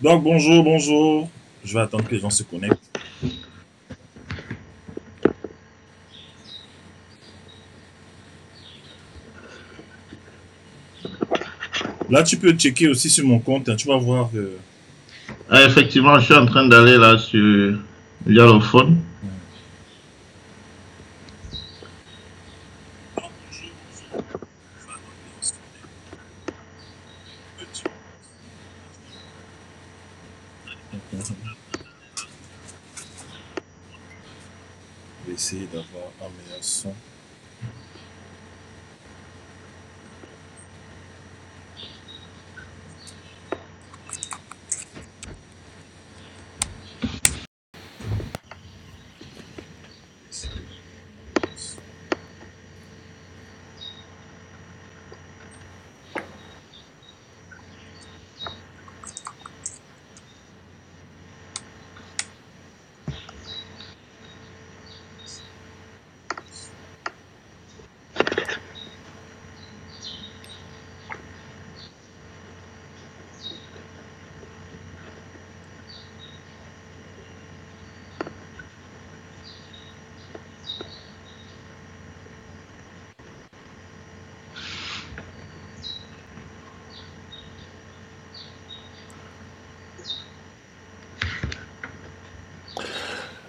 Donc bonjour, bonjour. Je vais attendre que les gens se connectent. Là, tu peux checker aussi sur mon compte, hein, tu vas voir. Ah, effectivement, je suis en train d'aller là sur via le phone. Je vais essayer d'avoir un meilleur son.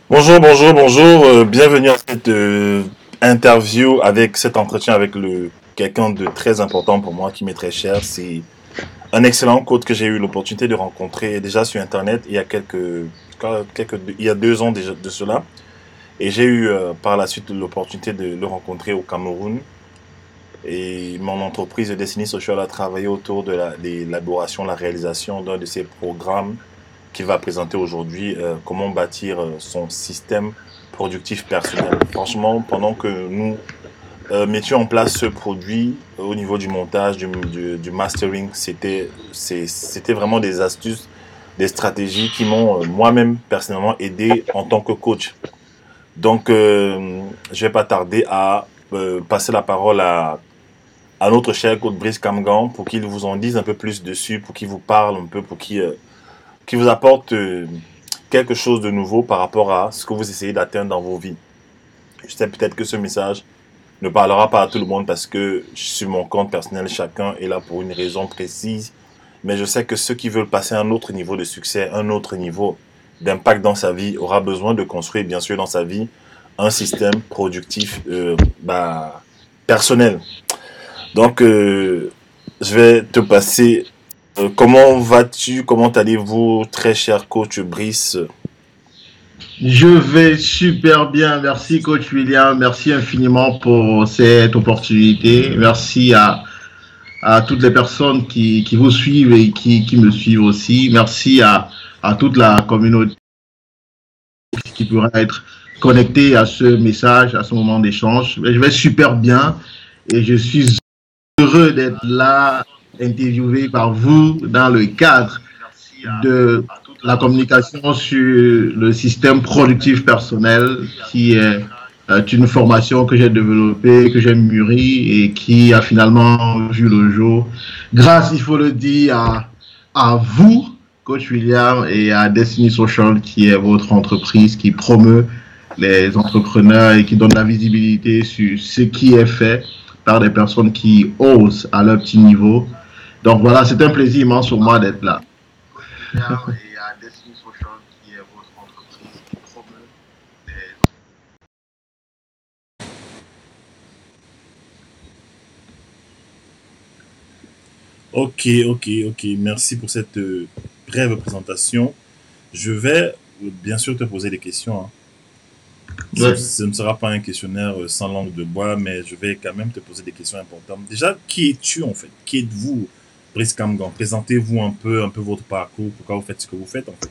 Bonjour, bonjour, bonjour. Bienvenue à cette interview avec cet entretien avec quelqu'un de très important pour moi qui m'est très cher. C'est un excellent coach que j'ai eu l'opportunité de rencontrer déjà sur Internet il y a 2 ans déjà de cela. Et j'ai eu par la suite l'opportunité de le rencontrer au Cameroun. Et mon entreprise de Destiny Social a travaillé autour de l'élaboration, la réalisation d'un de ces programmes qu'il va présenter aujourd'hui, comment bâtir son système productif personnel. Franchement, pendant que nous mettions en place ce produit au niveau du montage, du mastering, c'était vraiment des astuces, des stratégies qui m'ont moi-même personnellement aidé en tant que coach. Donc, je vais pas tarder à passer la parole à notre cher coach Brice Kamgan pour qu'il vous en dise un peu plus dessus, pour qu'il vous parle un peu, pour qu'il vous apporte quelque chose de nouveau par rapport à ce que vous essayez d'atteindre dans vos vies. Je sais peut-être que ce message ne parlera pas à tout le monde parce que sur mon compte personnel, chacun est là pour une raison précise. Mais je sais que ceux qui veulent passer à un autre niveau de succès, un autre niveau d'impact dans sa vie, aura besoin de construire, bien sûr, dans sa vie, un système productif personnel. Donc, je vais te passer. Comment vas-tu? Comment allez-vous, très cher coach Brice? Je vais super bien. Merci, coach William. Merci infiniment pour cette opportunité. Merci à toutes les personnes qui vous suivent et qui me suivent aussi. Merci à toute la communauté qui pourra être connectée à ce message, à ce moment d'échange. Je vais super bien et je suis heureux d'être là, interviewé par vous dans le cadre de la communication sur le système productif personnel qui est une formation que j'ai développée, que j'ai mûrie et qui a finalement vu le jour grâce, il faut le dire, à vous, Coach William, et à Destiny Social, qui est votre entreprise qui promeut les entrepreneurs et qui donne la visibilité sur ce qui est fait par des personnes qui osent à leur petit niveau. Donc voilà, c'est un plaisir immense pour moi d'être là. Et à Destiny Social, qui est votre entreprise qui promeut les... Ok, ok, ok. Merci pour cette brève présentation. Je vais bien sûr te poser des questions, hein. Ouais. Ce ne sera pas un questionnaire sans langue de bois, mais je vais quand même te poser des questions importantes. Déjà, qui es-tu en fait? Qui êtes-vous, Brice Kamgan? Présentez-vous un peu votre parcours, pourquoi vous faites ce que vous faites en fait.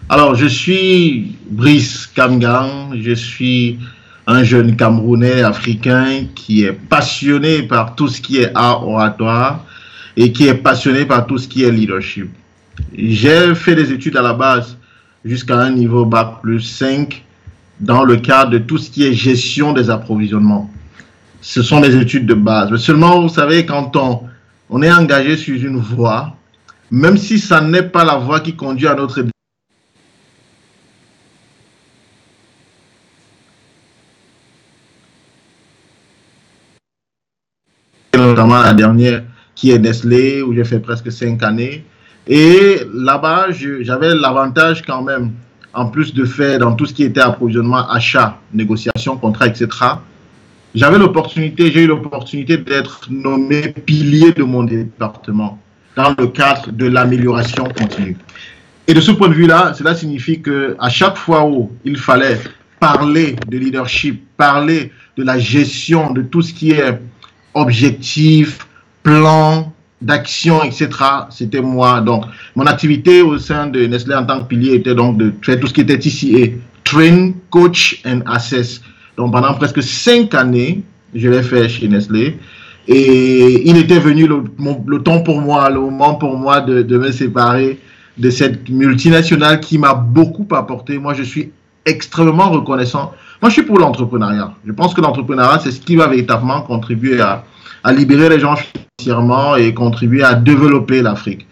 Alors, je suis Brice Kamgang, je suis un jeune Camerounais africain qui est passionné par tout ce qui est art oratoire et qui est passionné par tout ce qui est leadership. J'ai fait des études à la base jusqu'à un niveau bac plus 5 dans le cadre de tout ce qui est gestion des approvisionnements. ce sont mes études de base. Mais seulement, vous savez, quand on est engagé sur une voie, même si ça n'est pas la voie qui conduit à notre notamment la dernière qui est Nestlé, où j'ai fait presque 5 années. Et là-bas, j'avais l'avantage quand même, en plus de faire dans tout ce qui était approvisionnement, achat, négociation, contrat, etc., j'ai eu l'opportunité d'être nommé pilier de mon département dans le cadre de l'amélioration continue. Et de ce point de vue-là, cela signifie qu'à chaque fois où il fallait parler de leadership, parler de la gestion de tout ce qui est objectif, plan d'action, etc., c'était moi. Donc, mon activité au sein de Nestlé en tant que pilier était donc de faire tout ce qui était TCA, Train, Coach and Assess. Donc, pendant presque 5 années, je l'ai fait chez Nestlé. Et il était venu le temps pour moi, le moment pour moi de me séparer de cette multinationale qui m'a beaucoup apporté. Moi, je suis extrêmement reconnaissant. Moi, je suis pour l'entrepreneuriat. Je pense que l'entrepreneuriat, c'est ce qui va véritablement contribuer à libérer les gens financièrement et contribuer à développer l'Afrique.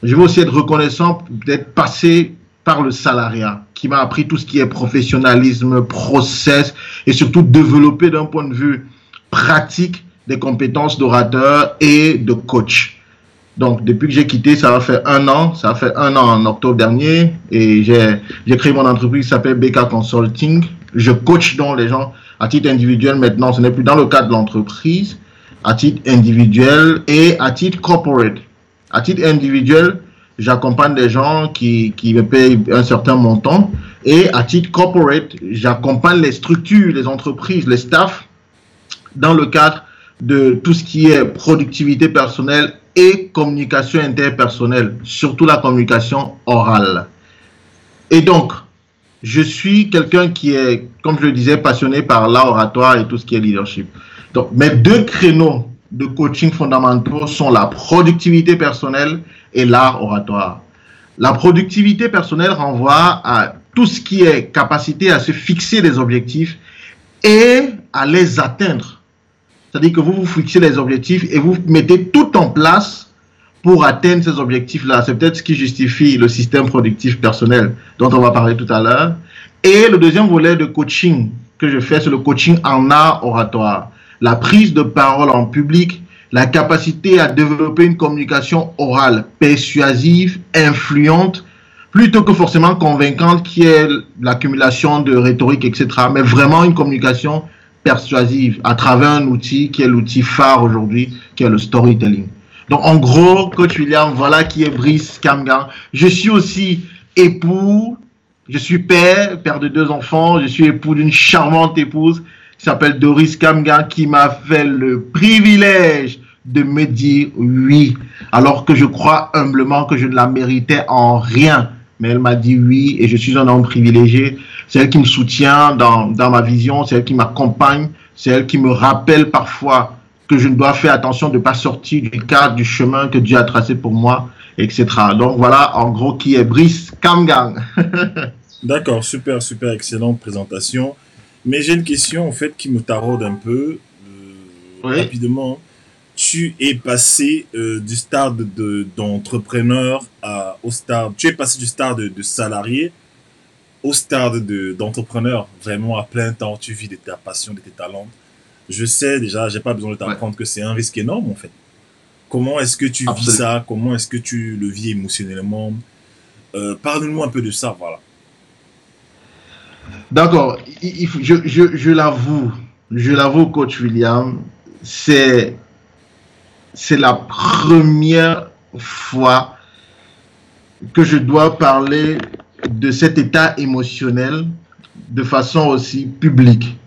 Je veux aussi être reconnaissant d'être passé par le salariat, qui m'a appris tout ce qui est professionnalisme, process, et surtout développer d'un point de vue pratique des compétences d'orateur et de coach. Donc, depuis que j'ai quitté, ça va faire 1 an. Ça va faire 1 an en octobre dernier. Et j'ai créé mon entreprise qui s'appelle BK Consulting. Je coach donc les gens à titre individuel maintenant. Ce n'est plus dans le cadre de l'entreprise, à titre individuel et à titre corporate. À titre individuel, j'accompagne des gens qui me payent un certain montant. Et à titre corporate, j'accompagne les structures, les entreprises, les staffs dans le cadre de tout ce qui est productivité personnelle et communication interpersonnelle, surtout la communication orale. Et donc, je suis quelqu'un qui est, comme je le disais, passionné par l'art oratoire et tout ce qui est leadership. Donc, mes 2 créneaux de coaching fondamentaux sont la productivité personnelle et l'art oratoire. La productivité personnelle renvoie à tout ce qui est capacité à se fixer des objectifs et à les atteindre. C'est-à-dire que vous vous fixez les objectifs et vous mettez tout en place pour atteindre ces objectifs-là. C'est peut-être ce qui justifie le système productif personnel dont on va parler tout à l'heure. Et le deuxième volet de coaching que je fais, c'est le coaching en art oratoire. La prise de parole en public, la capacité à développer une communication orale persuasive, influente, plutôt que forcément convaincante, qui est l'accumulation de rhétorique, etc., mais vraiment une communication persuasive à travers un outil qui est l'outil phare aujourd'hui, qui est le storytelling. Donc, en gros, Coach William, voilà qui est Brice Kamgang. Je suis aussi époux, je suis père de 2 enfants, je suis époux d'une charmante épouse qui s'appelle Doris Kamgang, qui m'a fait le privilège de me dire oui, alors que je crois humblement que je ne la méritais en rien. Mais elle m'a dit oui et je suis un homme privilégié. C'est elle qui me soutient dans ma vision, c'est elle qui m'accompagne, c'est elle qui me rappelle parfois que je dois faire attention de ne pas sortir du cadre, du chemin que Dieu a tracé pour moi, etc. Donc voilà en gros qui est Brice Kamgang. D'accord, super, excellente présentation. Mais j'ai une question en fait qui me taraude un peu Oui. rapidement. Tu es passé du stade d'entrepreneur au stade. Tu es passé du stade de salarié au stade d'entrepreneur, vraiment à plein temps. Tu vis de ta passion, de tes talents. Je sais déjà, j'ai pas besoin de t'apprendre que c'est un risque énorme en fait. Comment est-ce que tu vis ça? Comment est-ce que tu le vis émotionnellement? Parle-nous un peu de ça, voilà. D'accord, je l'avoue, Coach William, c'est la première fois que je dois parler de cet état émotionnel de façon aussi publique.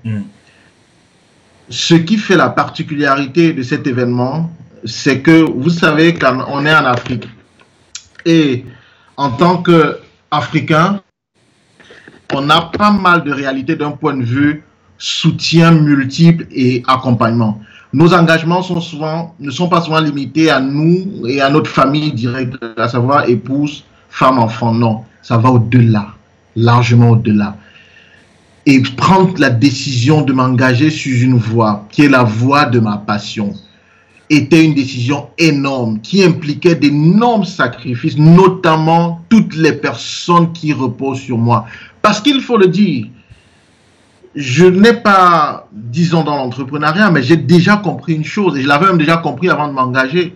Ce qui fait la particularité de cet événement, c'est que vous savez qu'on est en Afrique et en tant qu'Africain, on a pas mal de réalités d'un point de vue soutien multiple et accompagnement. Nos engagements ne sont pas souvent limités à nous et à notre famille directe, à savoir épouse, femme, enfant. Non, ça va au-delà, largement au-delà. et prendre la décision de m'engager sur une voie qui est la voie de ma passion était une décision énorme qui impliquait d'énormes sacrifices, notamment toutes les personnes qui reposent sur moi. Parce qu'il faut le dire, je n'ai pas 10 ans dans l'entrepreneuriat, mais j'ai déjà compris une chose, et je l'avais même déjà compris avant de m'engager,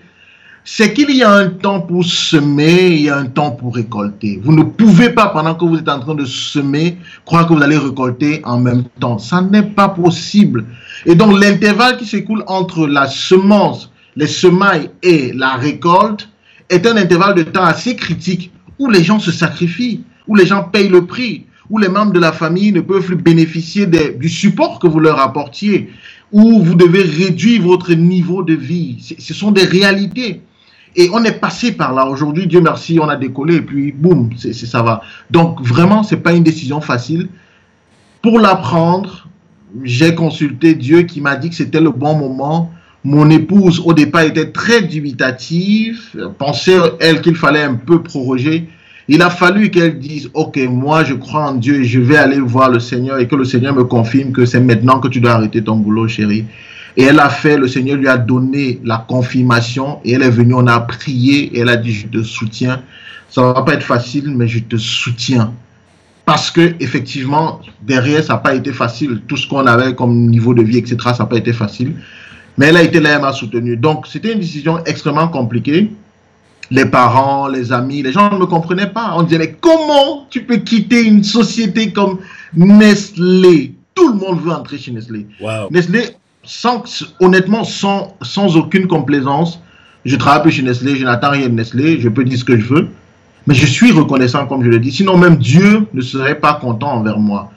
c'est qu'il y a un temps pour semer, il y a un temps pour récolter. Vous ne pouvez pas, pendant que vous êtes en train de semer, croire que vous allez récolter en même temps. Ça n'est pas possible. Et donc, l'intervalle qui s'écoule entre la semence, les semailles et la récolte est un intervalle de temps assez critique où les gens se sacrifient, où les gens payent le prix, où les membres de la famille ne peuvent plus bénéficier du support que vous leur apportiez, où vous devez réduire votre niveau de vie. Ce sont des réalités. Et on est passé par là. Aujourd'hui, Dieu merci, on a décollé et puis boum, ça va. Donc vraiment, ce n'est pas une décision facile. Pour la prendre, j'ai consulté Dieu qui m'a dit que c'était le bon moment. Mon épouse, au départ, était très dubitative, pensait, elle, qu'il fallait un peu proroger. Il a fallu qu'elle dise, ok, moi je crois en Dieu et je vais aller voir le Seigneur et que le Seigneur me confirme que c'est maintenant que tu dois arrêter ton boulot, chérie. Et elle a fait, le Seigneur lui a donné la confirmation et elle est venue, on a prié et elle a dit, je te soutiens. Ça ne va pas être facile, mais je te soutiens. Parce que effectivement, derrière, ça n'a pas été facile. Tout ce qu'on avait comme niveau de vie, etc., ça n'a pas été facile. Mais elle a été là, elle m'a soutenu. Donc, c'était une décision extrêmement compliquée. Les parents, les amis, les gens ne me comprenaient pas. On disait, mais comment tu peux quitter une société comme Nestlé? Tout le monde veut entrer chez Nestlé. Wow. Nestlé, honnêtement, sans aucune complaisance, je travaille plus chez Nestlé, je n'attends rien de Nestlé, je peux dire ce que je veux, mais je suis reconnaissant, comme je le dis. Sinon, même Dieu ne serait pas content envers moi.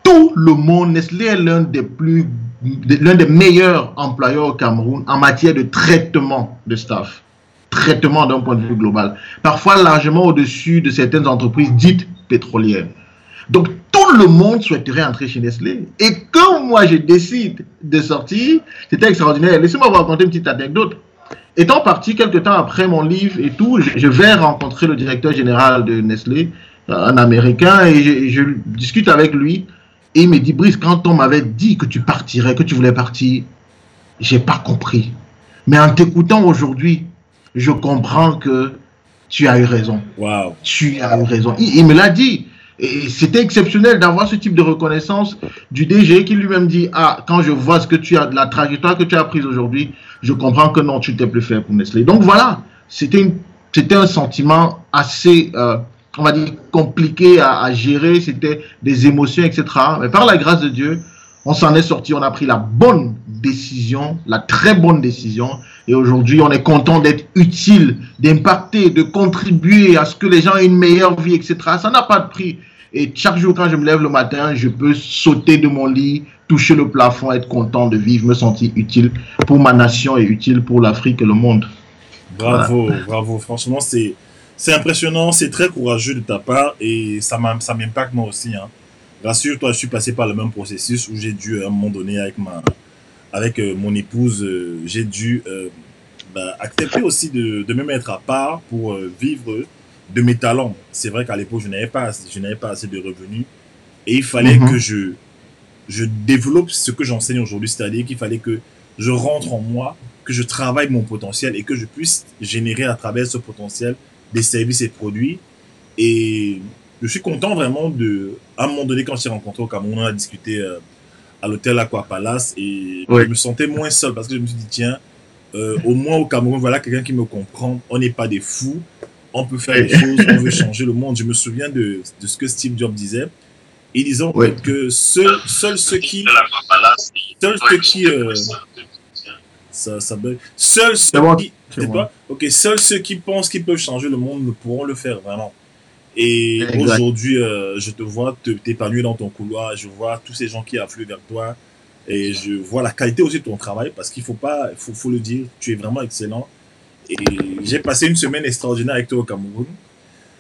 Tout le monde, Nestlé est l'un des meilleurs employeurs au Cameroun en matière de traitement de staff. Traitement d'un point de vue global. Parfois largement au-dessus de certaines entreprises dites pétrolières. Donc, tout le monde souhaiterait entrer chez Nestlé. Et quand moi, je décide de sortir, c'était extraordinaire. Laissez-moi vous raconter une petite anecdote. Étant parti quelques temps après mon livre et tout, je vais rencontrer le directeur général de Nestlé, un Américain, et je discute avec lui. Et il me dit, Brice, quand on m'avait dit que tu partirais, que tu voulais partir, j'ai pas compris. Mais en t'écoutant aujourd'hui, je comprends que tu as eu raison. Wow. Tu as eu raison. Il me l'a dit. Et c'était exceptionnel d'avoir ce type de reconnaissance du DG qui lui-même dit, ah, quand je vois ce que tu as, la trajectoire que tu as prise aujourd'hui, je comprends que non, tu n'étais plus fait pour Nestlé. Donc voilà, c'était un sentiment assez, on va dire, compliqué à gérer. C'était des émotions, etc. Mais par la grâce de Dieu, on s'en est sorti, on a pris la bonne décision, la très bonne décision. Et aujourd'hui, on est content d'être utile, d'impacter, de contribuer à ce que les gens aient une meilleure vie, etc. Ça n'a pas de prix. Et chaque jour, quand je me lève le matin, je peux sauter de mon lit, toucher le plafond, être content de vivre, me sentir utile pour ma nation et utile pour l'Afrique et le monde. Bravo, voilà. Bravo. Franchement, c'est impressionnant, c'est très courageux de ta part et ça m'impacte moi aussi. Hein. Rassure-toi, je suis passé par le même processus où j'ai dû, à un moment donné, avec mon épouse, j'ai dû accepter aussi de me mettre à part pour vivre de mes talents. C'est vrai qu'à l'époque, je n'avais pas assez de revenus et il fallait que je développe ce que j'enseigne aujourd'hui, c'est-à-dire qu'il fallait que je rentre en moi, que je travaille mon potentiel et que je puisse générer à travers ce potentiel des services et produits. Et je suis content vraiment à un moment donné, quand je t'ai rencontré au Cameroun, on a discuté à l'hôtel Aqua Palace et je me sentais moins seul parce que je me suis dit, tiens, au moins au Cameroun, voilà quelqu'un qui me comprend. On n'est pas des fous, on peut faire des choses, on veut changer le monde. Je me souviens de ce que Steve Jobs disait. Et disant que seuls ceux qui pensent qu'ils peuvent changer le monde ne pourront le faire vraiment. Et aujourd'hui, je te vois t'épanouir dans ton couloir, je vois tous ces gens qui affluent vers toi et je vois la qualité aussi de ton travail parce qu'il faut le dire, tu es vraiment excellent. Et j'ai passé une semaine extraordinaire avec toi au Cameroun.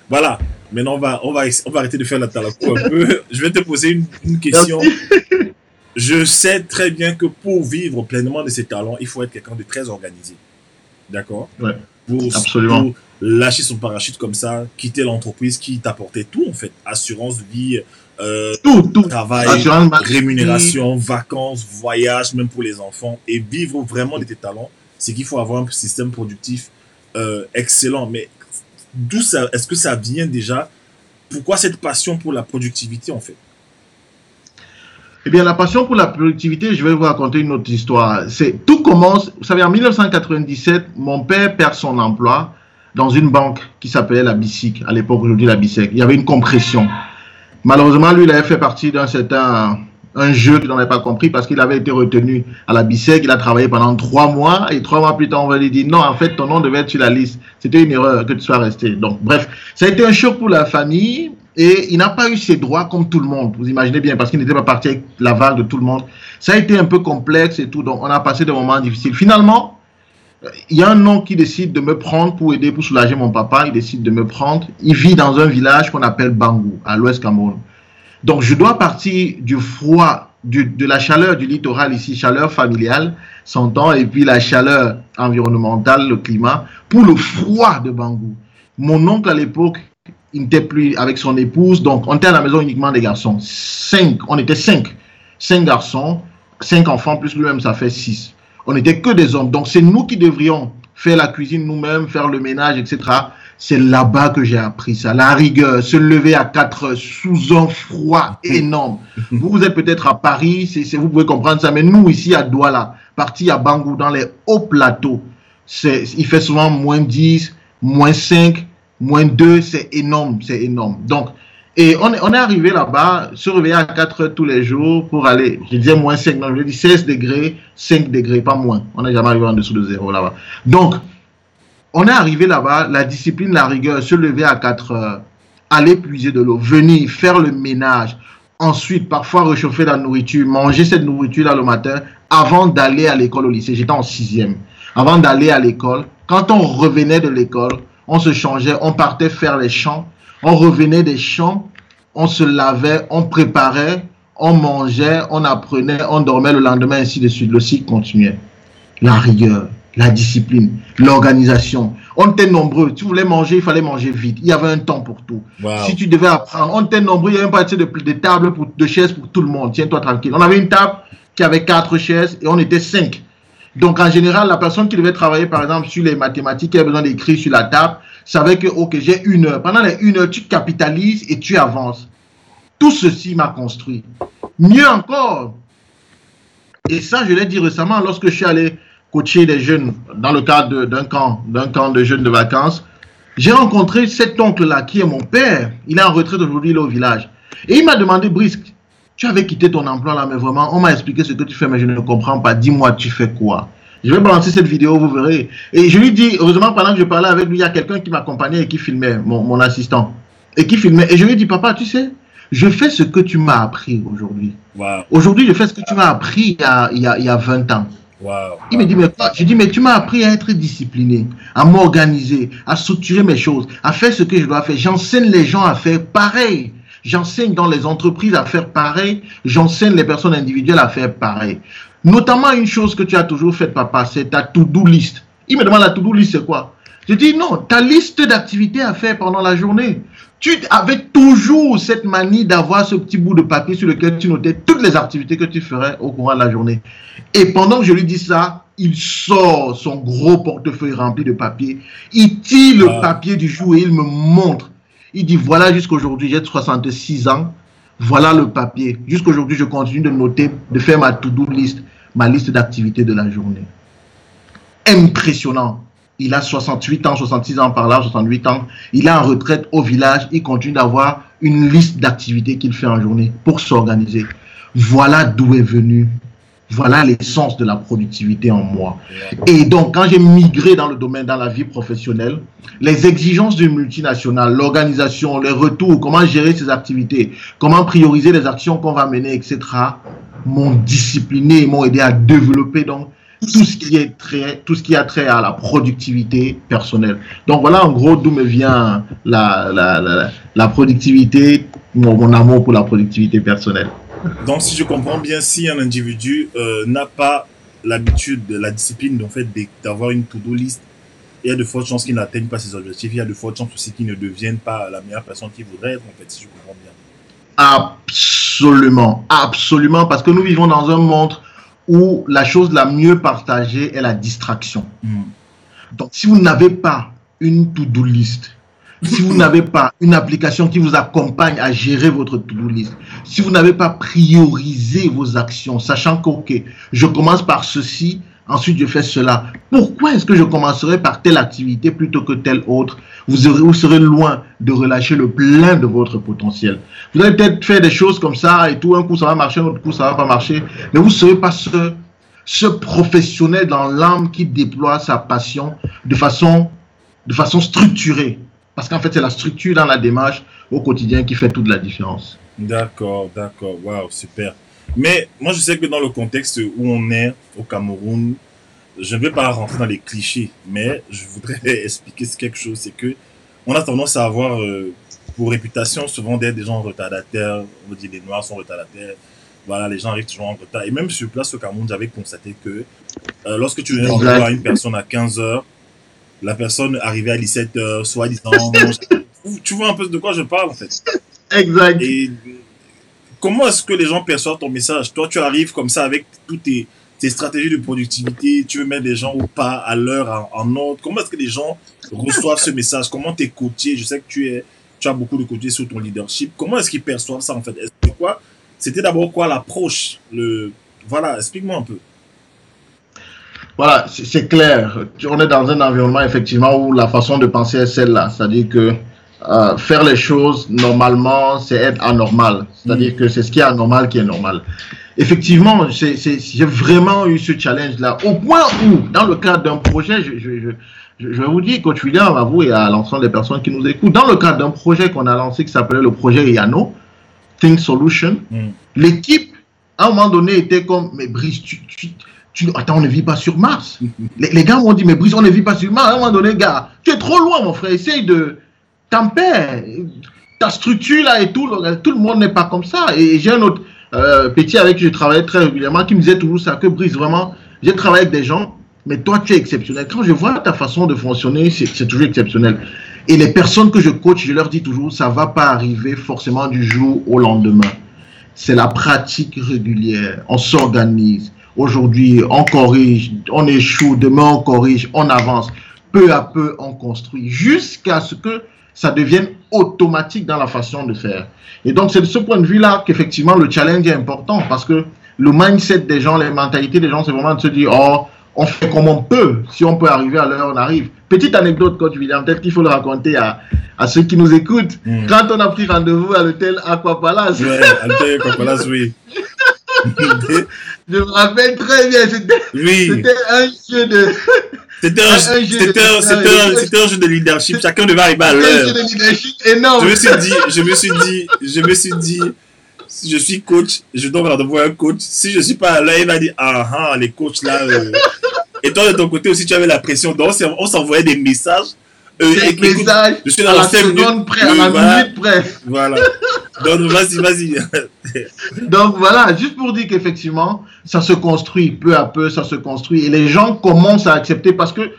Voilà, maintenant on va arrêter de faire la talakou un peu. Je vais te poser une question. Je sais très bien que pour vivre pleinement de ses talents, il faut être quelqu'un de très organisé. D'accord? Ouais, absolument. Pour lâcher son parachute comme ça, quitter l'entreprise qui t'apportait tout en fait. Assurance vie, Tout. travail, Assurance maladie. rémunération, vacances, voyages, même pour les enfants, et vivre vraiment de tes talents, c'est qu'il faut avoir un système productif excellent. Mais d'où ça, est-ce que ça vient déjà? Pourquoi cette passion pour la productivité en fait? Eh bien, la passion pour la productivité, je vais vous raconter une autre histoire. Tout commence, vous savez, en 1997, mon père perd son emploi dans une banque qui s'appelait la BICIC, à l'époque, aujourd'hui la BICEC. Il y avait une compression. Malheureusement, lui, il avait fait partie d'un certain un jeu qu'il n'avait pas compris parce qu'il avait été retenu à la BICEC. Il a travaillé pendant 3 mois et 3 mois plus tard, on va lui dire non, en fait, ton nom devait être sur la liste. C'était une erreur que tu sois resté. Donc, bref, ça a été un choc pour la famille et il n'a pas eu ses droits comme tout le monde. Vous imaginez bien, parce qu'il n'était pas parti avec la vague de tout le monde. Ça a été un peu complexe et tout. Donc, on a passé des moments difficiles. Finalement, il y a un nom qui décide de me prendre pour aider, pour soulager mon papa. Il décide de me prendre. Il vit dans un village qu'on appelle Bangou, à l'ouest Cameroun. Donc, je dois partir du froid, de la chaleur du littoral ici, chaleur familiale, 100 ans, et puis la chaleur environnementale, le climat, pour le froid de Bangou. Mon oncle, à l'époque, il n'était plus avec son épouse, donc on était à la maison uniquement des garçons. On était 5. 5 garçons, 5 enfants, plus lui-même, ça fait 6. On n'était que des hommes. Donc, c'est nous qui devrions faire la cuisine nous-mêmes, faire le ménage, etc. C'est là-bas que j'ai appris ça. La rigueur, se lever à 4 heures sous un froid énorme. Vous êtes peut-être à Paris, vous pouvez comprendre ça, mais nous, ici à Douala, parti à Bangou, dans les hauts plateaux, il fait souvent moins 10, moins 5, moins 2, c'est énorme, c'est énorme. Donc, et on est arrivé là-bas, se réveiller à 4 heures tous les jours pour aller, je disais moins 5, non, je dis 16 degrés, 5 degrés, pas moins. On n'est jamais arrivé en dessous de 0 là-bas. Donc, on est arrivé là-bas, la discipline, la rigueur, se lever à 4 heures, aller puiser de l'eau, venir faire le ménage, ensuite parfois réchauffer la nourriture, manger cette nourriture-là le matin avant d'aller à l'école au lycée. J'étais en 6e. Avant d'aller à l'école, quand on revenait de l'école, on se changeait, on partait faire les champs, on revenait des champs, on se lavait, on préparait, on mangeait, on apprenait, on dormait le lendemain, ainsi de suite. Le cycle continuait. La rigueur, la discipline, l'organisation. On était nombreux. Tu voulais manger, il fallait manger vite. Il y avait un temps pour tout. Wow. Si tu devais apprendre, on était nombreux. Il n'y avait pas de tables, de chaises pour tout le monde. Tiens-toi tranquille. On avait une table qui avait 4 chaises et on était 5. Donc, en général, la personne qui devait travailler, par exemple, sur les mathématiques, qui avait besoin d'écrire sur la table, savait que, OK, j'ai 1 heure. Pendant les 1 heure, tu capitalises et tu avances. Tout ceci m'a construit. Mieux encore, et ça, je l'ai dit récemment, lorsque je suis allé coacher des jeunes dans le cadre d'un camp de jeunes de vacances, j'ai rencontré cet oncle-là qui est mon père. Il est en retraite aujourd'hui, il est au village. Et il m'a demandé, Brice, tu avais quitté ton emploi là, mais vraiment, on m'a expliqué ce que tu fais, mais je ne comprends pas. Dis-moi, tu fais quoi? Je vais balancer cette vidéo, vous verrez. Et je lui dis, heureusement, pendant que je parlais avec lui, il y a quelqu'un qui m'accompagnait et qui filmait, mon assistant. Et qui filmait. Et je lui dis, papa, tu sais, je fais ce que tu m'as appris aujourd'hui. Wow. Aujourd'hui, je fais ce que tu m'as appris il y a 20 ans. Wow. Il me dit, mais quoi? Je dis, mais tu m'as appris à être discipliné, à m'organiser, à structurer mes choses, à faire ce que je dois faire. J'enseigne les gens à faire pareil. J'enseigne dans les entreprises à faire pareil. J'enseigne les personnes individuelles à faire pareil. Notamment une chose que tu as toujours faite, papa, c'est ta to-do list. Il me demande la to-do list, c'est quoi? Je dis non, ta liste d'activités à faire pendant la journée. Tu avais toujours cette manie d'avoir ce petit bout de papier sur lequel tu notais toutes les activités que tu ferais au courant de la journée. Et pendant que je lui dis ça, il sort son gros portefeuille rempli de papier. Il tire le papier du jour et il me montre. Il dit, voilà, jusqu'aujourd'hui, j'ai 66 ans. Voilà le papier. Jusqu'aujourd'hui, je continue de noter, de faire ma to-do list, ma liste d'activités de la journée. Impressionnant. Il a 68 ans, 66 ans par là, 68 ans. Il est en retraite au village. Il continue d'avoir une liste d'activités qu'il fait en journée pour s'organiser. Voilà d'où est venu. Voilà l'essence de la productivité en moi. Et donc, quand j'ai migré dans le domaine, dans la vie professionnelle, les exigences d'une multinationale, l'organisation, les retours, comment gérer ses activités, comment prioriser les actions qu'on va mener, etc., m'ont discipliné et m'ont aidé à développer donc tout ce qui a trait à la productivité personnelle. Donc voilà en gros d'où me vient la productivité, mon amour pour la productivité personnelle. Donc si je comprends bien, si un individu n'a pas l'habitude, la discipline en fait, d'avoir une to-do list, il y a de fortes chances qu'il n'atteigne pas ses objectifs, il y a de fortes chances aussi qu'il ne devienne pas la meilleure personne qu'il voudrait être, en fait, si je comprends bien. Absolument, absolument, parce que nous vivons dans un monde où la chose la mieux partagée est la distraction. Donc, si vous n'avez pas une to-do list, si vous n'avez pas une application qui vous accompagne à gérer votre to-do list, si vous n'avez pas priorisé vos actions, sachant que, ok, je commence par ceci, ensuite je fais cela, pourquoi est-ce que je commencerai par telle activité plutôt que telle autre? Vous serez loin de relâcher le plein de votre potentiel. Vous allez peut-être faire des choses comme ça et tout, un coup ça va marcher, un autre coup ça va pas marcher, mais vous ne serez pas ce professionnel dans l'âme qui déploie sa passion de façon structurée. Parce qu'en fait, c'est la structure dans la démarche au quotidien qui fait toute la différence. D'accord, waouh, super. Mais moi, je sais que dans le contexte où on est au Cameroun, je ne vais pas rentrer dans les clichés, mais je voudrais expliquer quelque chose. C'est que on a tendance à avoir pour réputation souvent d'être des gens retardataires. On veut dire les Noirs sont retardataires. Voilà, les gens arrivent toujours en retard. Et même sur place au Cameroun, j'avais constaté que lorsque tu viens voir une personne à 15 heures, la personne arrivait à 17 heures, soi-disant. Tu vois un peu de quoi je parle, en fait. Exact. Et comment est-ce que les gens perçoivent ton message? Toi, tu arrives comme ça avec toutes tes stratégies de productivité, tu veux mettre les gens au pas, à l'heure, en ordre. Comment est-ce que les gens reçoivent ce message? Comment t'es coaché? Je sais que tu as beaucoup de coachés sur ton leadership. Comment est-ce qu'ils perçoivent ça, en fait? C'était d'abord quoi l'approche? Voilà, explique-moi un peu. Voilà, c'est clair. On est dans un environnement, effectivement, où la façon de penser est celle-là. C'est-à-dire que faire les choses normalement, c'est être anormal. C'est-à-dire que c'est ce qui est anormal qui est normal. Effectivement, j'ai vraiment eu ce challenge-là. Au point où, dans le cadre d'un projet, je vais vous dire, coach William, à vous et à l'ensemble des personnes qui nous écoutent, dans le cadre d'un projet qu'on a lancé qui s'appelait le projet Riano, Think Solution, l'équipe, à un moment donné, était comme, mais Brice, attends, on ne vit pas sur Mars. Les gars m'ont dit, mais Brice, on ne vit pas sur Mars. À un moment donné, gars, tu es trop loin, mon frère. Essaye de tempérer ta structure là et tout. Tout le monde n'est pas comme ça. Et j'ai un autre petit avec qui je travaillais très régulièrement qui me disait toujours ça, que Brice, vraiment, j'ai travaillé avec des gens, mais toi, tu es exceptionnel. Quand je vois ta façon de fonctionner, c'est toujours exceptionnel. Et les personnes que je coach, je leur dis toujours, ça ne va pas arriver forcément du jour au lendemain. C'est la pratique régulière. On s'organise. Aujourd'hui, on corrige, on échoue, demain on corrige, on avance. Peu à peu, on construit jusqu'à ce que ça devienne automatique dans la façon de faire. Et donc, c'est de ce point de vue-là qu'effectivement, le challenge est important parce que le mindset des gens, les mentalités des gens, c'est vraiment de se dire, oh, on fait comme on peut. Si on peut arriver à l'heure, on arrive. Petite anecdote, coach William, peut-être qu'il faut le raconter à ceux qui nous écoutent. Quand on a pris rendez-vous à l'hôtel Aquapalace. Ouais, à l'hôtel Aquapalace, oui. Je me rappelle très bien, c'était un jeu de... C'était un jeu de leadership, chacun devait arriver à l'heure. Un jeu de leadership énorme. Je me suis dit, si je suis coach, je dois rendez-vous un coach. Si je ne suis pas à l'heure, il va dire, les coachs là. Et toi, de ton côté aussi, tu avais la pression. Donc, on s'envoyait des messages. Je suis dans la seconde près, à la minute près. Voilà. Donc, vas-y. Donc, voilà, juste pour dire qu'effectivement, ça se construit peu à peu, ça se construit. Et les gens commencent à accepter parce que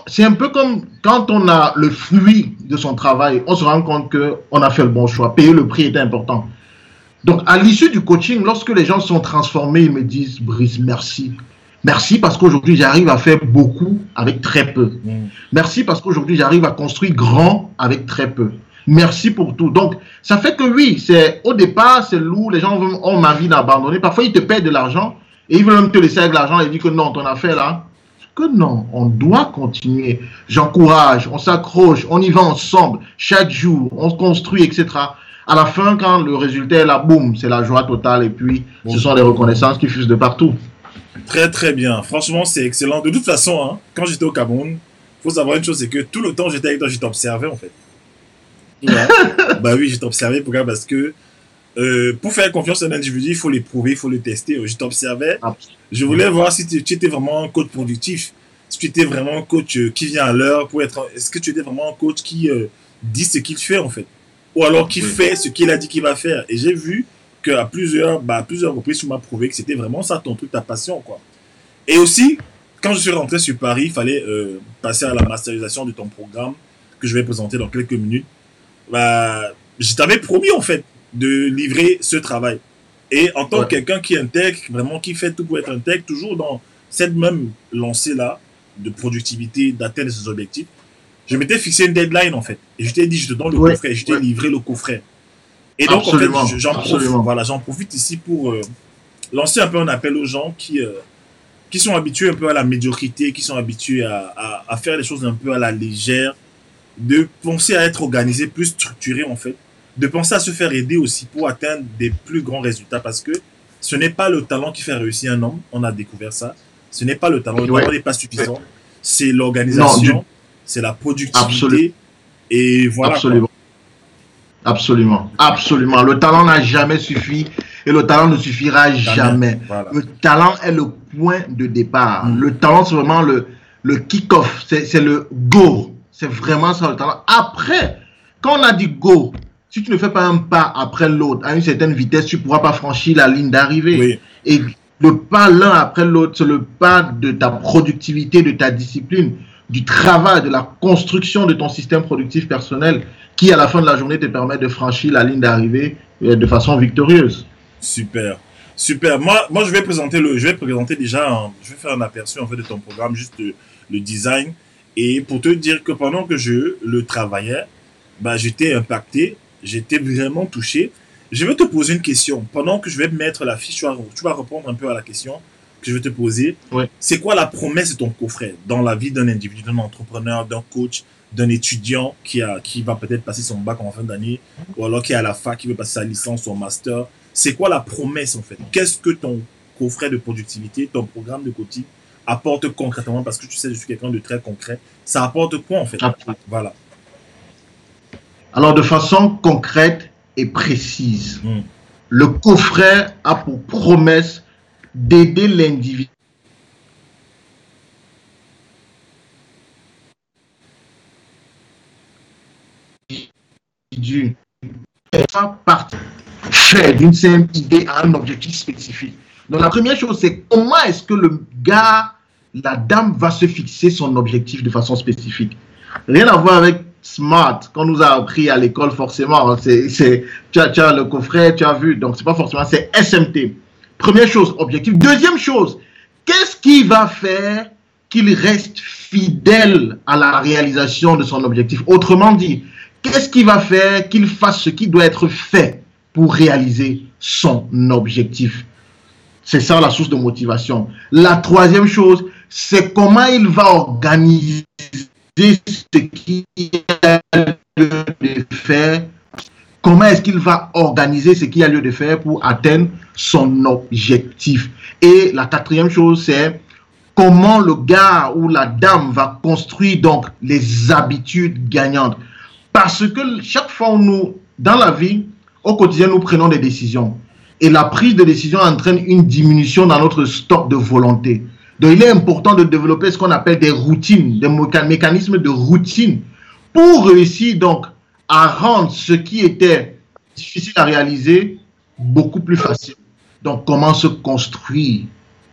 c'est un peu comme quand on a le fruit de son travail, on se rend compte qu'on a fait le bon choix. Payer le prix était important. Donc, à l'issue du coaching, lorsque les gens sont transformés, ils me disent, Brice, merci. Merci parce qu'aujourd'hui, j'arrive à faire beaucoup avec très peu. Merci parce qu'aujourd'hui, j'arrive à construire grand avec très peu. Merci pour tout. Donc, ça fait que oui, au départ, c'est lourd. Les gens ont envie d'abandonner. Parfois, ils te payent de l'argent et ils veulent même te laisser avec l'argent et dire que non, ton affaire là, que non, on doit continuer. J'encourage, on s'accroche, on y va ensemble. Chaque jour, on construit, etc. À la fin, quand le résultat est là, boum, c'est la joie totale et puis ce sont les reconnaissances qui fusent de partout. Très très bien, franchement c'est excellent. De toute façon, quand j'étais au Cameroun, il faut savoir une chose, c'est que tout le temps j'étais avec toi, je t'observais en fait. Ouais. Bah oui, je t'observais parce que pour faire confiance à un individu, il faut l'éprouver, il faut le tester. Je t'observais, je voulais voir si tu étais vraiment un coach productif, si tu étais vraiment un coach qui vient à l'heure pour être. Est-ce que tu étais vraiment un coach qui dit ce qu'il fait en fait, ou alors qui fait ce qu'il a dit qu'il va faire. Et j'ai vu qu'à plusieurs reprises, tu m'as prouvé que c'était vraiment ça ton truc, ta passion, quoi. Et aussi, quand je suis rentré sur Paris, il fallait passer à la masterisation de ton programme que je vais présenter dans quelques minutes. je t'avais promis, en fait, de livrer ce travail. Et en tant que quelqu'un qui intègre, vraiment, qui fait tout pour être intègre, toujours dans cette même lancée-là de productivité, d'atteindre ses objectifs, je m'étais fixé une deadline, en fait. Et je t'ai dit, je te donne le coffret. Je t'ai livré le coffret. Et donc, en fait, j'en profite ici pour lancer un peu un appel aux gens qui sont habitués un peu à la médiocrité, qui sont habitués à faire les choses un peu à la légère, de penser à être organisé, plus structuré, en fait, de penser à se faire aider aussi pour atteindre des plus grands résultats, parce que ce n'est pas le talent qui fait réussir un homme, on a découvert ça, ce n'est pas le talent n'est pas suffisant, c'est l'organisation, c'est la productivité, et voilà. Absolument. Le talent n'a jamais suffi et le talent ne suffira jamais. Voilà. Le talent est le point de départ. Le talent, c'est vraiment le kick-off, c'est le go. C'est vraiment ça le talent. Après, quand on a dit go, si tu ne fais pas un pas après l'autre à une certaine vitesse, tu ne pourras pas franchir la ligne d'arrivée. Oui. Et le pas l'un après l'autre, c'est le pas de ta productivité, de ta discipline, du travail, de la construction de ton système productif personnel qui, à la fin de la journée, te permet de franchir la ligne d'arrivée de façon victorieuse. Super. Moi, je vais présenter déjà, je vais faire un aperçu en fait de ton programme, juste le design. Et pour te dire que pendant que je le travaillais, j'étais impacté, j'étais vraiment touché. Je vais te poser une question. Pendant que je vais mettre la fiche, tu vas répondre un peu à la question que je vais te poser. Ouais. C'est quoi la promesse de ton coffret dans la vie d'un individu, d'un entrepreneur, d'un coach, d'un étudiant qui va peut-être passer son bac en fin d'année, ou alors qui est à la fac, qui veut passer sa licence, son master. C'est quoi la promesse en fait? Qu'est-ce que ton coffret de productivité, ton programme de coaching apporte concrètement? Parce que tu sais, je suis quelqu'un de très concret. Ça apporte quoi en fait? Voilà. Alors de façon concrète et précise, le coffret a pour promesse d'aider l'individu faire d'une simple idée à un objectif spécifique. Donc la première chose, c'est comment est-ce que le gars, la dame va se fixer son objectif de façon spécifique. Rien à voir avec SMART qu'on nous a appris à l'école forcément. Tu as le coffret, tu as vu, donc c'est pas forcément, c'est SMT. Première chose, objectif. Deuxième chose, qu'est-ce qui va faire qu'il reste fidèle à la réalisation de son objectif? Autrement dit, qu'est-ce qui va faire qu'il fasse ce qui doit être fait pour réaliser son objectif? C'est ça la source de motivation. La troisième chose, c'est comment il va organiser ce qu'il a lieu de faire. Comment est-ce qu'il va organiser ce qu'il a lieu de faire pour atteindre son objectif? Et la quatrième chose, c'est comment le gars ou la dame va construire donc les habitudes gagnantes. Parce que chaque fois où nous, dans la vie, au quotidien, nous prenons des décisions. Et la prise de décision entraîne une diminution dans notre stock de volonté. Donc, il est important de développer ce qu'on appelle des routines, des mécanismes de routine pour réussir donc à rendre ce qui était difficile à réaliser beaucoup plus facile. Donc, comment se construire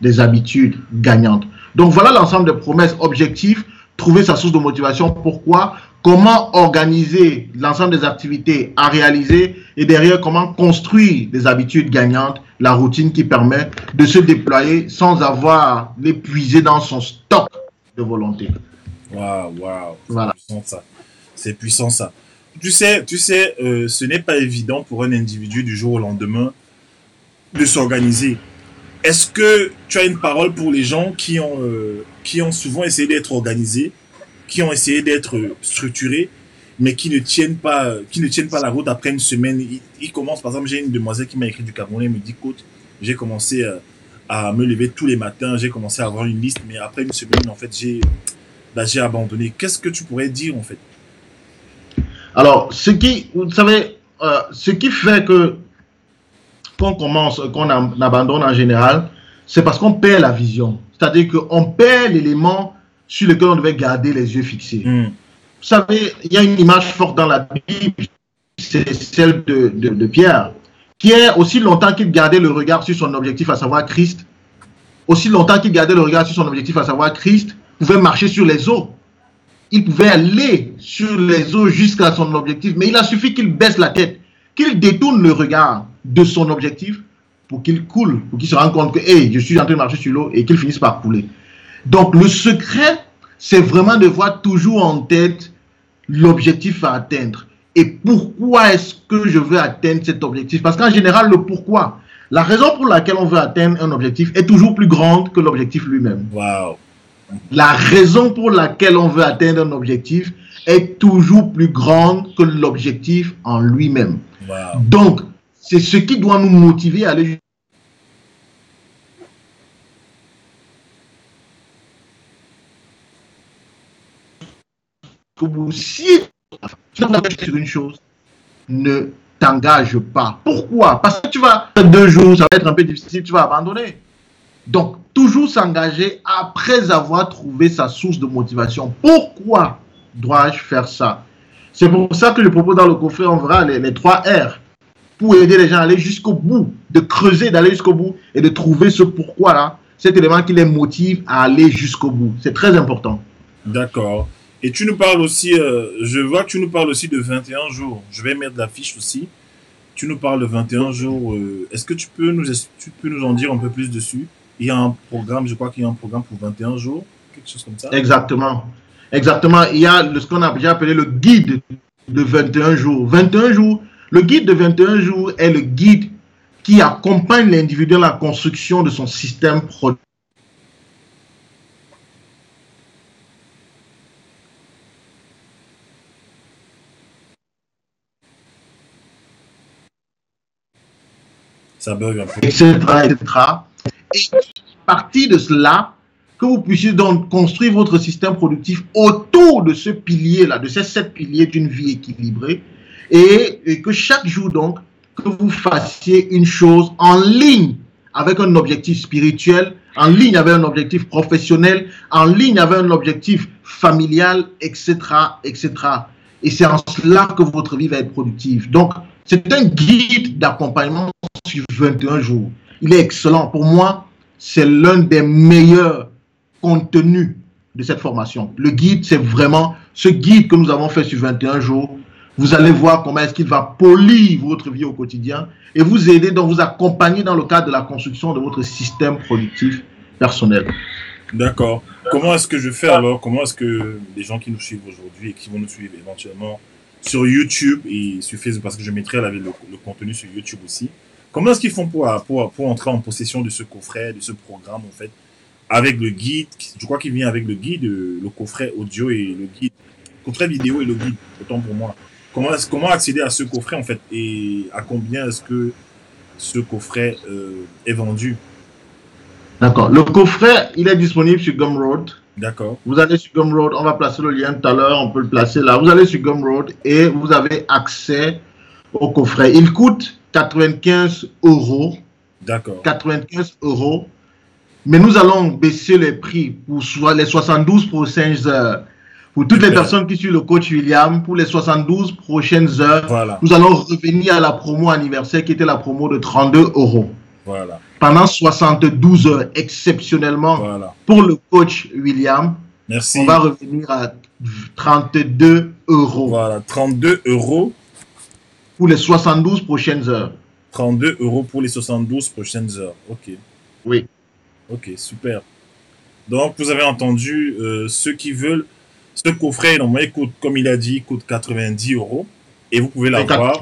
des habitudes gagnantes. Donc, voilà l'ensemble des promesses, objectifs, trouver sa source de motivation. Pourquoi? Comment organiser l'ensemble des activités à réaliser et derrière, comment construire des habitudes gagnantes, la routine qui permet de se déployer sans avoir l'épuiser dans son stock de volonté. Waouh. Voilà. C'est puissant ça. Tu sais, ce n'est pas évident pour un individu du jour au lendemain de s'organiser. Est-ce que tu as une parole pour les gens qui ont souvent essayé d'être organisés, qui ont essayé d'être structurés, mais qui ne tiennent pas la route après une semaine? Ils commencent, par exemple, j'ai une demoiselle qui m'a écrit du Cameroun, elle me dit, coach, j'ai commencé à me lever tous les matins, j'ai commencé à avoir une liste, mais après une semaine, en fait, j'ai abandonné. Qu'est-ce que tu pourrais dire, en fait? Alors, ce qui fait qu'on abandonne en général, c'est parce qu'on perd la vision. C'est-à-dire qu'on perd l'élément sur lequel on devait garder les yeux fixés. Vous savez, il y a une image forte dans la Bible, c'est celle de Pierre, qui est aussi longtemps qu'il gardait le regard sur son objectif, à savoir Christ, aussi longtemps qu'il gardait le regard sur son objectif, à savoir Christ, pouvait marcher sur les eaux. il pouvait aller sur les eaux jusqu'à son objectif, mais il a suffi qu'il baisse la tête, qu'il détourne le regard de son objectif pour qu'il coule, pour qu'il se rende compte que hey, je suis en train de marcher sur l'eau et qu'il finisse par couler. Donc le secret, c'est vraiment de voir toujours en tête l'objectif à atteindre. Et pourquoi est-ce que je veux atteindre cet objectif? Parce qu'en général, le pourquoi, la raison pour laquelle on veut atteindre un objectif est toujours plus grande que l'objectif lui-même. Wow. La raison pour laquelle on veut atteindre un objectif est toujours plus grande que l'objectif en lui-même. Wow. Donc, c'est ce qui doit nous motiver à aller jusqu'au bout. Si tu t'engages sur une chose, ne t'engage pas. Pourquoi? Parce que tu vas 2 jours, ça va être un peu difficile, tu vas abandonner. Donc, toujours s'engager après avoir trouvé sa source de motivation. Pourquoi dois-je faire ça? C'est pour ça que je propose dans le coffret, on verra les 3 R pour aider les gens à aller jusqu'au bout, de creuser, d'aller jusqu'au bout et de trouver ce pourquoi-là, cet élément qui les motive à aller jusqu'au bout. C'est très important. D'accord. Et tu nous parles aussi, je vois que tu nous parles aussi de 21 jours. Je vais mettre la fiche aussi. Tu nous parles de 21 jours. Est-ce que tu peux nous en dire un peu plus dessus? Il y a un programme, je crois qu'il y a un programme pour 21 jours, quelque chose comme ça. Exactement. Exactement. Il y a ce qu'on a déjà appelé le guide de 21 jours. 21 jours. Le guide de 21 jours est le guide qui accompagne l'individu dans la construction de son système productif. Ça bug un peu. Etc., etc. Et à partir de cela, que vous puissiez donc construire votre système productif autour de ce pilier-là, de ces 7 piliers d'une vie équilibrée, et que chaque jour, donc, que vous fassiez une chose en ligne avec un objectif spirituel, en ligne avec un objectif professionnel, en ligne avec un objectif familial, etc., etc. Et c'est en cela que votre vie va être productive. Donc, c'est un guide d'accompagnement sur 21 jours. Il est excellent. Pour moi, c'est l'un des meilleurs contenus de cette formation. Le guide, c'est vraiment ce guide que nous avons fait sur 21 jours. Vous allez voir comment est-ce qu'il va polir votre vie au quotidien et vous aider, donc vous accompagner dans le cadre de la construction de votre système productif personnel. D'accord. Comment est-ce que je fais alors? Comment est-ce que les gens qui nous suivent aujourd'hui et qui vont nous suivre éventuellement sur YouTube et sur Facebook, parce que je mettrai le contenu sur YouTube aussi, comment est-ce qu'ils font pour entrer en possession de ce coffret, de ce programme en fait, avec le guide? Je crois qu'il vient avec le guide, le coffret audio et le guide, coffret vidéo et le guide, autant pour moi. Comment accéder à ce coffret en fait et à combien est-ce que ce coffret est vendu? D'accord. Le coffret, il est disponible sur Gumroad. D'accord. Vous allez sur Gumroad, on va placer le lien tout à l'heure, on peut le placer là. Vous allez sur Gumroad et vous avez accès au coffret. Il coûte 95 €. D'accord. 95 €. Mais nous allons baisser les prix pour les 72 prochaines heures. Pour toutes les personnes qui suivent le coach William, pour les 72 prochaines heures, voilà. Nous allons revenir à la promo anniversaire qui était la promo de 32 €. Voilà. Pendant 72 heures, exceptionnellement, voilà. Pour le coach William, merci. On va revenir à 32 €. Voilà, 32 € pour les 72 prochaines heures. 32 € pour les 72 prochaines heures. Ok. Oui. Ok, super. Donc, vous avez entendu, ceux qui veulent, ce coffret, normalement, coûte, comme il a dit, coûte 90 €. Et vous pouvez l'avoir.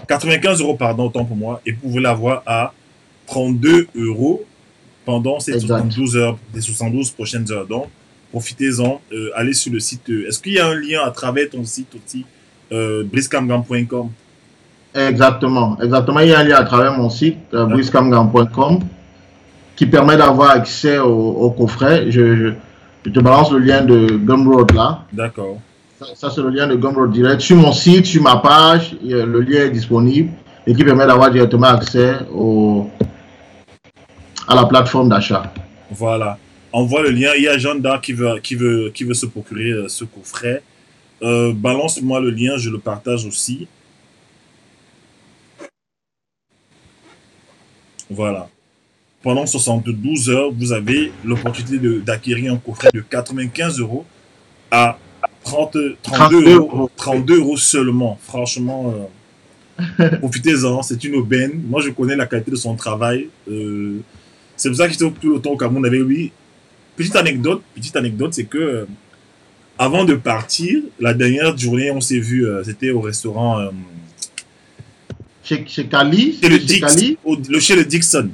95 €, pardon, autant pour moi. Et vous pouvez l'avoir à 32 € pendant ces 72 heures, les 72 prochaines heures. Donc, profitez-en. Allez sur le site. Est-ce qu'il y a un lien à travers ton site aussi, bricekamgan.com? Exactement. Exactement. Il y a un lien à travers mon site, bricekamgan.com, qui permet d'avoir accès au coffret. Je te balance le lien de Gumroad là. D'accord. Ça, c'est le lien de Gumroad direct. Sur mon site, sur ma page, le lien est disponible et qui permet d'avoir directement accès à la plateforme d'achat. Voilà. Envoie le lien. Il y a Jeanne d'Arc qui veut se procurer ce coffret. Balance-moi le lien, je le partage aussi. Voilà. Pendant 72 heures, vous avez l'opportunité d'acquérir un coffret de 95 € à 32 32 euros. euros. 32 euros seulement. Franchement, profitez-en. C'est une aubaine. Moi, je connais la qualité de son travail. C'est pour ça que j'étais tout le temps au Cameroun avec lui. Petite anecdote, c'est que avant de partir, la dernière journée, on s'est vu, c'était au restaurant, Chez Cali, chez le c'était chez Dix, Cali. chez le Dixon.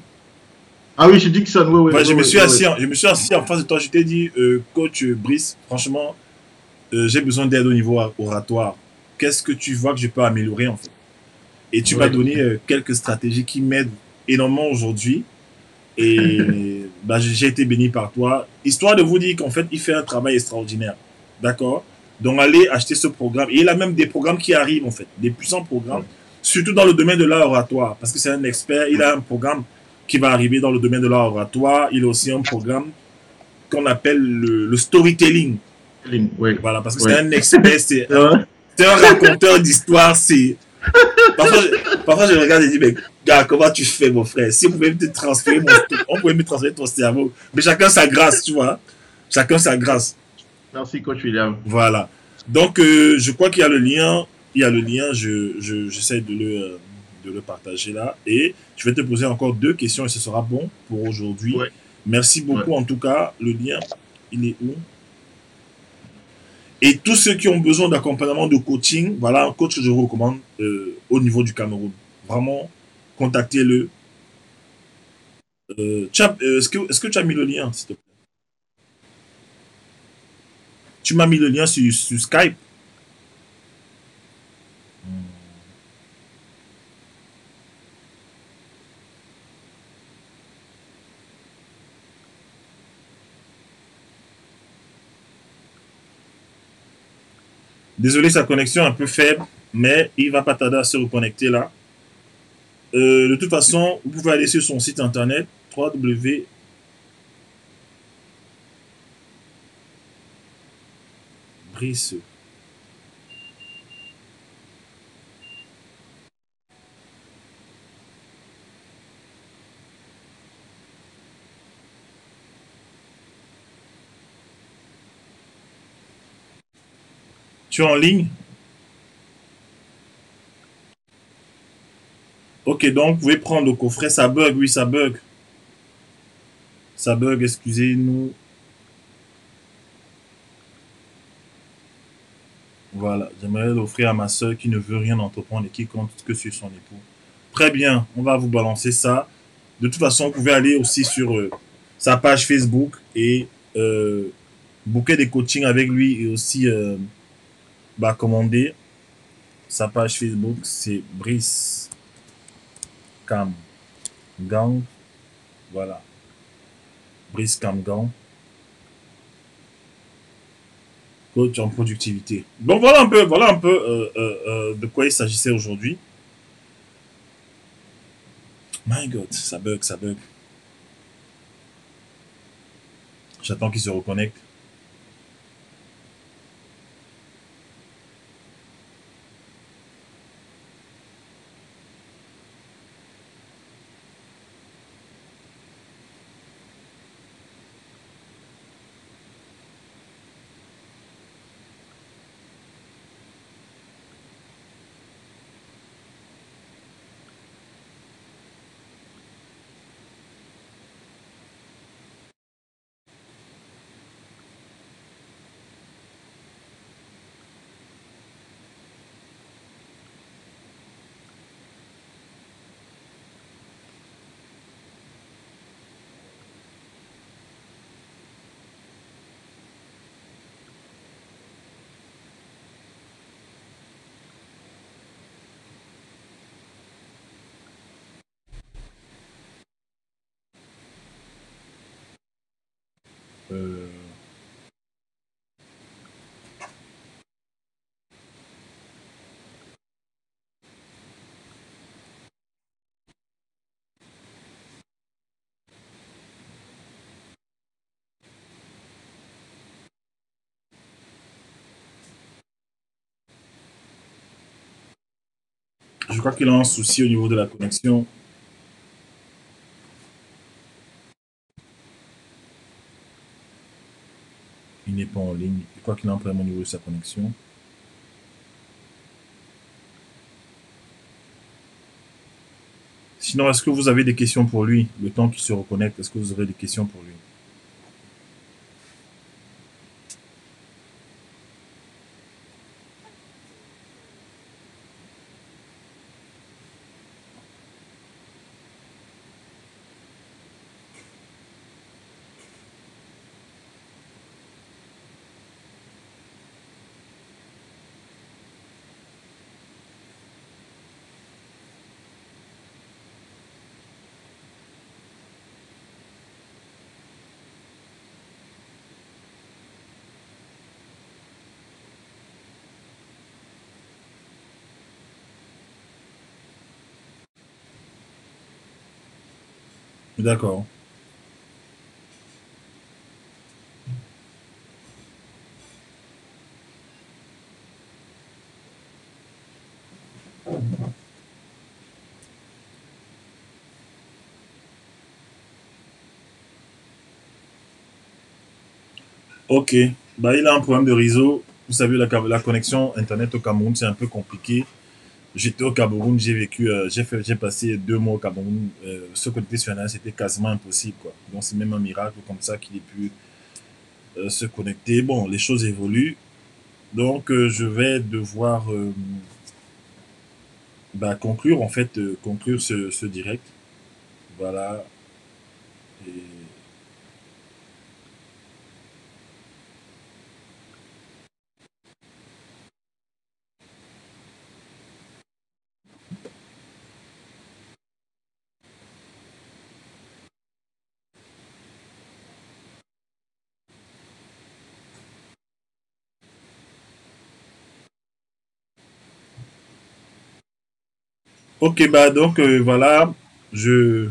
Ah oui, chez Dixon, oui, oui, Ouais, oui, oui, oui. je me suis assis en face de toi. Je t'ai dit, coach Brice, franchement, j'ai besoin d'aide au niveau oratoire. Qu'est-ce que tu vois que je peux améliorer en fait? Et tu m'as Oui. donné quelques stratégies qui m'aident énormément aujourd'hui. Et bah, j'ai été béni par toi. Histoire de vous dire qu'en fait, il fait un travail extraordinaire. D'accord? Donc, allez acheter ce programme. Et il a même des programmes qui arrivent, en fait. Des puissants programmes. Surtout dans le domaine de l'art oratoire. Parce que c'est un expert. Il a un programme qui va arriver dans le domaine de l'art oratoire. Il a aussi un programme qu'on appelle le storytelling. Oui, Voilà. Parce que c'est oui. un expert. C'est vrai. C'est un raconteur d'histoire. Parfois, je regarde et dis, mais gars, comment tu fais, mon frère? Si on pouvait me transférer on pouvait me transférer ton cerveau. Mais chacun sa grâce, tu vois. Chacun sa grâce. Merci, coach William. Voilà. Donc, je crois qu'il y a le lien. Il y a le lien. J'essaie de le partager là. Et je vais te poser encore deux questions et ce sera bon pour aujourd'hui. Oui, Merci oui. beaucoup. En tout cas, le lien, il est où? Et tous ceux qui ont besoin d'accompagnement, de coaching, voilà un coach que je vous recommande au niveau du Cameroun. Vraiment, contactez-le. Est-ce que tu as mis le lien, s'il te plaît? Tu m'as mis le lien sur Skype. Désolé, sa connexion est un peu faible, mais il va pas tarder à se reconnecter là. De toute façon, vous pouvez aller sur son site internet www. Brice. Tu es en ligne? Ok, donc vous pouvez prendre le coffret. Ça bug, oui, ça bug. Ça bug, excusez-nous. Voilà, j'aimerais l'offrir à ma soeur qui ne veut rien entreprendre et qui compte que sur son époux. Très bien, on va vous balancer ça. De toute façon, vous pouvez aller aussi sur sa page Facebook et booker des coachings avec lui et aussi commander. Sa page Facebook, c'est Brice Cam Gang. Voilà, Brice Cam Gang, coach en productivité. Donc voilà un peu de quoi il s'agissait aujourd'hui. My God, ça bug, ça bug. J'attends qu'il se reconnecte. Euh, je crois qu'il a un souci au niveau de la connexion. Il n'est pas en ligne. Je crois qu'il a un problème au niveau de sa connexion. Sinon, est-ce que vous avez des questions pour lui? Le temps qu'il se reconnecte, est-ce que vous aurez des questions pour lui? D'accord. Ok. Bah, il a un problème de réseau. Vous savez, la connexion Internet au Cameroun, c'est un peu compliqué. J'étais au Cameroun, j'ai vécu, j'ai passé 2 mois au Cameroun. Se connecter sur Internet, c'était quasiment impossible, quoi. Donc, c'est même un miracle comme ça qu'il ait pu se connecter. Bon, les choses évoluent. Donc, je vais devoir bah, conclure, en fait, conclure ce direct. Voilà. Et ok, bah, donc, voilà. Je,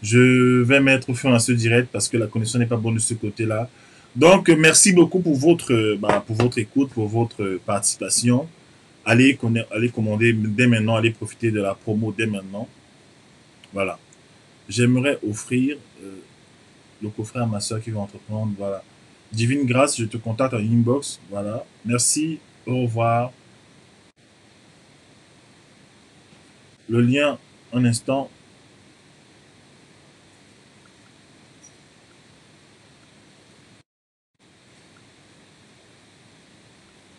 je vais mettre fin à ce direct parce que la connexion n'est pas bonne de ce côté-là. Donc, merci beaucoup pour votre écoute, pour votre participation. Allez commander dès maintenant, allez profiter de la promo dès maintenant. Voilà. J'aimerais offrir le coffret à ma soeur qui va entreprendre. Voilà. Divine Grâce, je te contacte en inbox. Voilà. Merci. Au revoir. Le lien, un instant.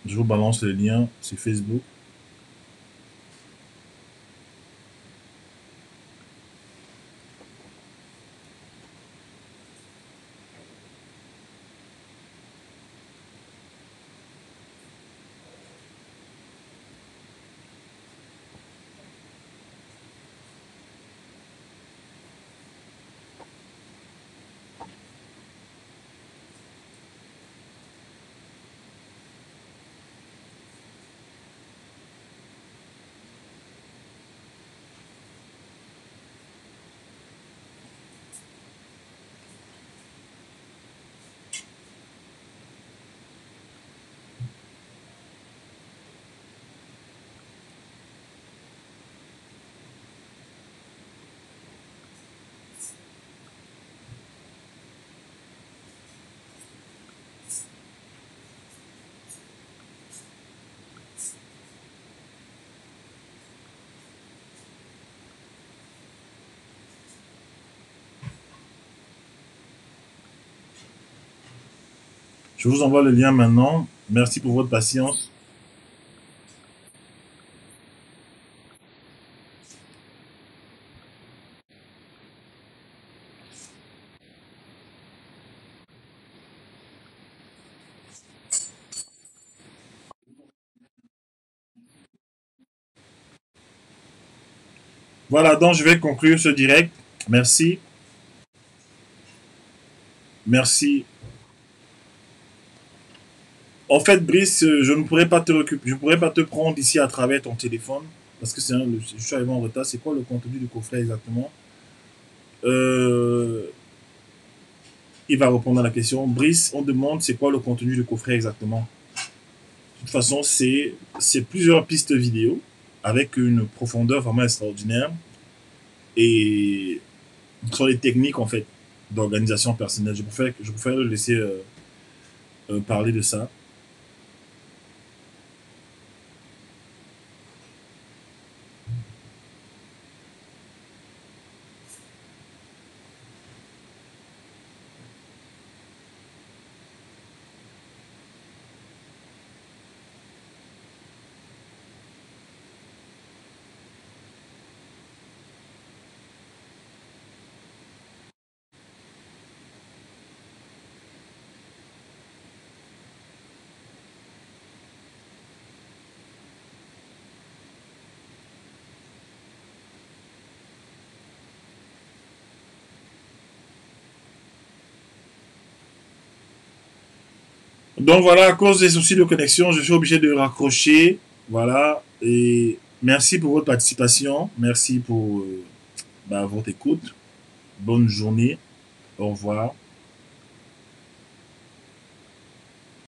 Je vous balance le lien sur Facebook. Je vous envoie le lien maintenant. Merci pour votre patience. Voilà, donc je vais conclure ce direct. Merci. Merci. En fait, Brice, je ne pourrais pas te récupérer, je pourrais pas te prendre ici à travers ton téléphone parce que je suis arrivé en retard. C'est quoi le contenu du coffret exactement? Euh, il va répondre à la question. Brice, on demande c'est quoi le contenu du coffret exactement. De toute façon, c'est plusieurs pistes vidéo avec une profondeur vraiment extraordinaire et sur les techniques en fait d'organisation personnelle. Je préfère le laisser. parler de ça. Donc voilà, à cause des soucis de connexion, je suis obligé de raccrocher. Voilà. Et merci pour votre participation. Merci pour votre écoute. Bonne journée. Au revoir.